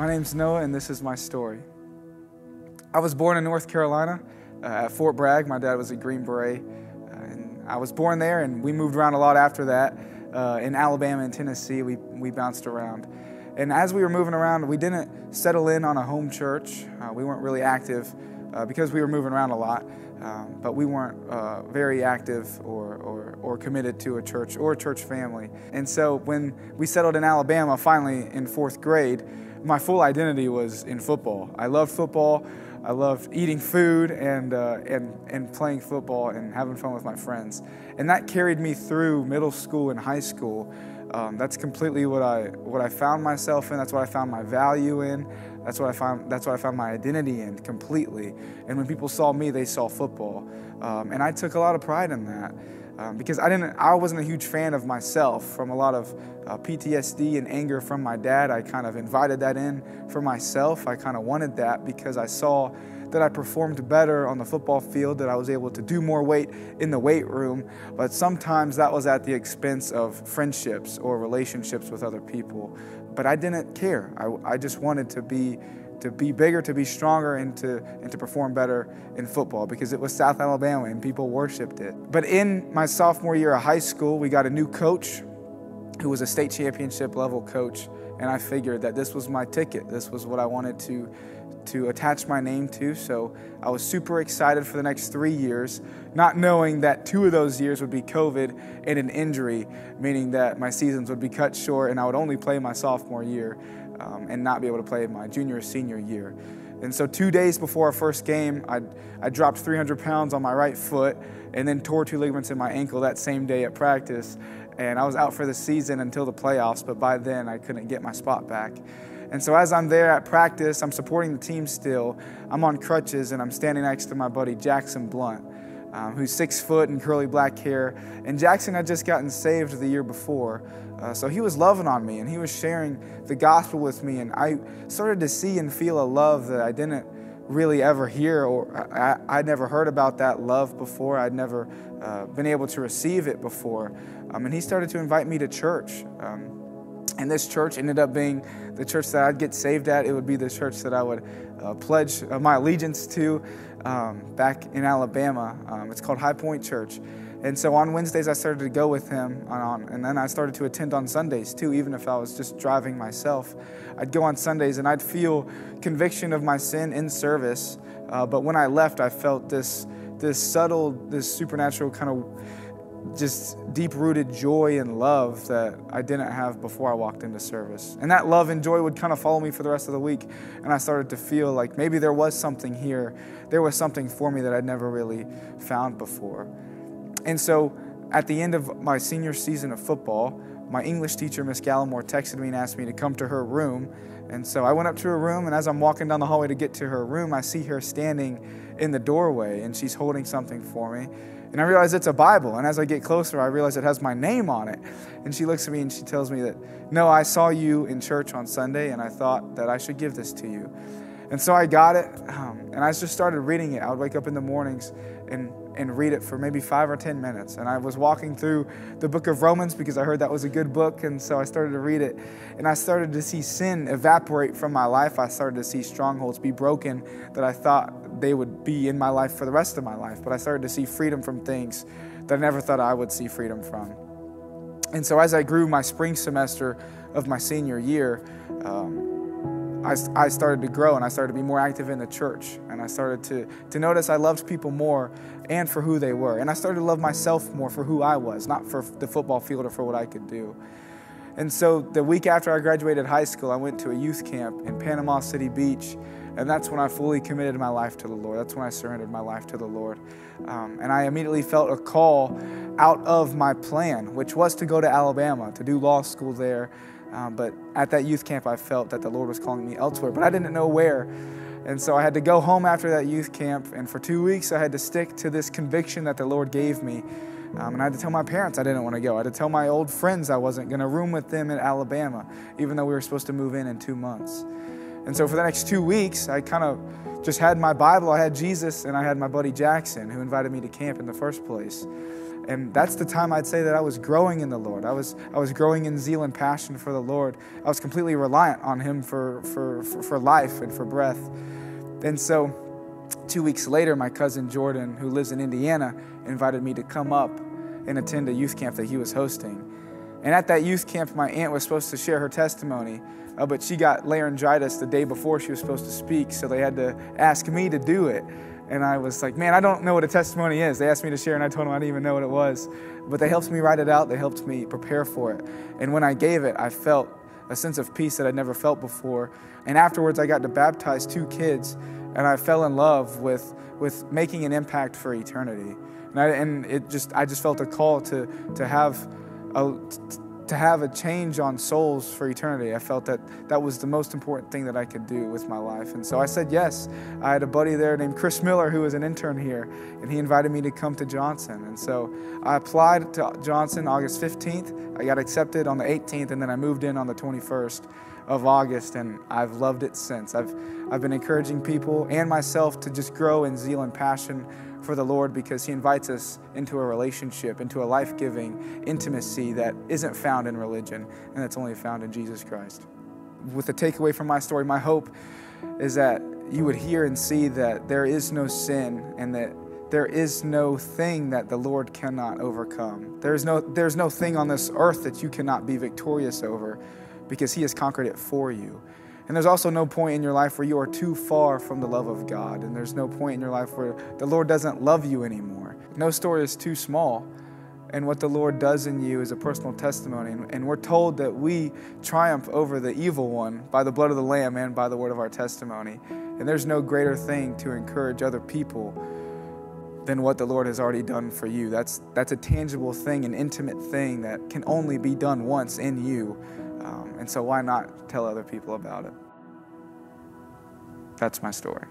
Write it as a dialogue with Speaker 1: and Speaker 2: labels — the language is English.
Speaker 1: My name's Noah, and this is my story. I was born in North Carolina at Fort Bragg. My dad was a Green Beret, and I was born there, and we moved around a lot after that. In Alabama and Tennessee, we bounced around. And as we were moving around, we didn't settle in on a home church. We weren't really active because we were moving around a lot, but we weren't very active or committed to a church or a church family. And so when we settled in Alabama, finally in fourth grade, my full identity was in football. I loved football. I loved eating food and playing football and having fun with my friends. And that carried me through middle school and high school. That's completely what I found myself in. That's what I found my value in. That's what I found my identity in completely. And when people saw me, they saw football. And I took a lot of pride in that. Because I wasn't a huge fan of myself. From a lot of PTSD and anger from my dad, I kind of invited that in for myself. I kind of wanted that because I saw that I performed better on the football field, that I was able to do more weight in the weight room, but sometimes that was at the expense of friendships or relationships with other people. But I didn't care. I just wanted to be bigger, to be stronger, and to perform better in football because it was South Alabama and people worshiped it. But in my sophomore year of high school, we got a new coach who was a state championship level coach, and I figured that this was my ticket. This was what I wanted to attach my name to. So I was super excited for the next 3 years, not knowing that 2 of those years would be COVID and an injury, meaning that my seasons would be cut short and I would only play my sophomore year. And not be able to play my junior or senior year. And so 2 days before our first game, I dropped 300 pounds on my right foot and then tore 2 ligaments in my ankle that same day at practice. And I was out for the season until the playoffs, but by then I couldn't get my spot back. And so as I'm there at practice, I'm supporting the team still. I'm on crutches and I'm standing next to my buddy Jackson Blunt, who's 6 foot and curly black hair. And Jackson had just gotten saved the year before. So he was loving on me and he was sharing the gospel with me, and I started to see and feel a love that I didn't really ever hear, or I'd never heard about that love before. I'd never been able to receive it before. And he started to invite me to church. And this church ended up being the church that I'd get saved at. It would be the church that I would pledge my allegiance to back in Alabama. It's called High Point Church. And so on Wednesdays, I started to go with him, and then I started to attend on Sundays too, even if I was just driving myself. I'd go on Sundays, and I'd feel conviction of my sin in service. But when I left, I felt this subtle, this supernatural kind of just deep-rooted joy and love that I didn't have before I walked into service. And that love and joy would kind of follow me for the rest of the week. And I started to feel like maybe there was something here. There was something for me that I'd never really found before. And so at the end of my senior season of football, my English teacher, Miss Gallimore, texted me and asked me to come to her room. And so I went up to her room, and as I'm walking down the hallway to get to her room, I see her standing in the doorway, and she's holding something for me. And I realize it's a Bible, and as I get closer, I realize it has my name on it. And she looks at me and she tells me that, "No, I saw you in church on Sunday, and I thought that I should give this to you." And so I got it, and I just started reading it. I would wake up in the mornings and read it for maybe 5 or 10 minutes. And I was walking through the book of Romans because I heard that was a good book, and so I started to read it. And I started to see sin evaporate from my life. I started to see strongholds be broken that I thought they would be in my life for the rest of my life. But I started to see freedom from things that I never thought I would see freedom from. And so as I grew my spring semester of my senior year, I started to grow, and I started to be more active in the church, and I started to notice I loved people more and for who they were, and I started to love myself more for who I was, not for the football field or for what I could do. And so the week after I graduated high school, I went to a youth camp in Panama City Beach, and that's when I fully committed my life to the Lord. That's when I surrendered my life to the Lord. And I immediately felt a call out of my plan, which was to go to Alabama, to do law school there. But at that youth camp, I felt that the Lord was calling me elsewhere, but I didn't know where. And so I had to go home after that youth camp, and for 2 weeks, I had to stick to this conviction that the Lord gave me. And I had to tell my parents I didn't want to go. I had to tell my old friends I wasn't going to room with them in Alabama, even though we were supposed to move in 2 months. And so for the next 2 weeks, I kind of just had my Bible, I had Jesus, and I had my buddy Jackson, who invited me to camp in the first place. And that's the time I'd say that I was growing in the Lord. I was growing in zeal and passion for the Lord. I was completely reliant on Him for life and for breath. And so 2 weeks later, my cousin Jordan, who lives in Indiana, invited me to come up and attend a youth camp that he was hosting. And at that youth camp, my aunt was supposed to share her testimony, but she got laryngitis the day before she was supposed to speak, so they had to ask me to do it. And I was like, man, I don't know what a testimony is. They asked me to share, and I told them I didn't even know what it was. But they helped me write it out. They helped me prepare for it. And when I gave it, I felt a sense of peace that I'd never felt before. And afterwards, I got to baptize 2 kids, and I fell in love with making an impact for eternity. And I just felt a call to have a change on souls for eternity. I felt that was the most important thing that I could do with my life. And so I said yes. I had a buddy there named Chris Miller who was an intern here, and he invited me to come to Johnson. And so I applied to Johnson August 15th. I got accepted on the 18th, and then I moved in on the 21st of August, and I've loved it since. I've been encouraging people and myself to just grow in zeal and passion for the Lord, because He invites us into a relationship, into a life-giving intimacy that isn't found in religion, and that's only found in Jesus Christ. With the takeaway from my story, my hope is that you would hear and see that there is no sin, and that there is no thing that the Lord cannot overcome. There's no thing on this earth that you cannot be victorious over, because He has conquered it for you. And there's also no point in your life where you are too far from the love of God. And there's no point in your life where the Lord doesn't love you anymore. No story is too small. And what the Lord does in you is a personal testimony. And we're told that we triumph over the evil one by the blood of the Lamb and by the word of our testimony. And there's no greater thing to encourage other people than what the Lord has already done for you. That's a tangible thing, an intimate thing that can only be done once in you. And so why not tell other people about it? That's my story.